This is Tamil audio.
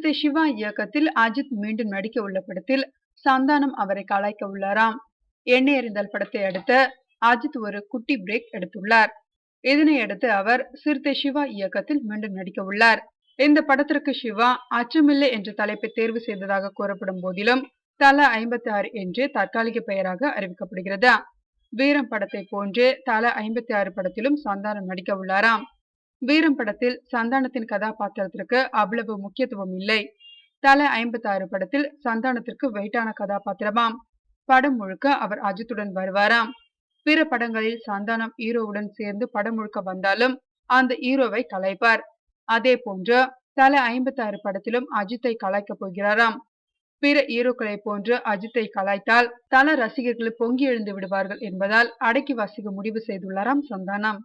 சிறுத்தை சிவா இயக்கத்தில் அஜித் மீண்டும் நடிக்க உள்ள படத்தில் சந்தானம் அவரை கலாய்க்க உள்ளாராம். எண்ணெய் எறிந்தல் படத்தை அடுத்து அஜித் ஒரு குட்டி பிரேக் எடுத்துள்ளார். இதனை அடுத்து அவர் சிறுத்தை சிவா இயக்கத்தில் மீண்டும் நடிக்க உள்ளார். இந்த படத்திற்கு சிவா அச்சமில்லை என்ற தலைப்பை தேர்வு செய்ததாக கூறப்படும் போதிலும் தல 56 என்று தற்காலிக பெயராக அறிவிக்கப்படுகிறது. வீரம் படத்தை போன்றே தல 56 படத்திலும் சந்தானம் நடிக்க உள்ளாராம். வீரம் படத்தில் சந்தானத்தின் கதாபாத்திரத்திற்கு அவ்வளவு முக்கியத்துவம் இல்லை. தல 56 படத்தில் சந்தானத்திற்கு வெயிட்டான கதாபாத்திரமாம். படம் முழுக்க அவர் அஜித்துடன் வருவாராம். பிற படங்களில் சந்தானம் ஹீரோவுடன் சேர்ந்து படம் முழுக்க வந்தாலும் அந்த ஹீரோவை கலாய்ப்பார். அதே போன்று தல 56 படத்திலும் அஜித்தை கலாய்க்க போகிறாராம். பிற ஹீரோக்களை போன்று அஜித்தை கலாய்த்தால் தல ரசிகர்கள் பொங்கி எழுந்து விடுவார்கள் என்பதால் அடக்கி வாசிக்க முடிவு செய்துள்ளாராம் சந்தானம்.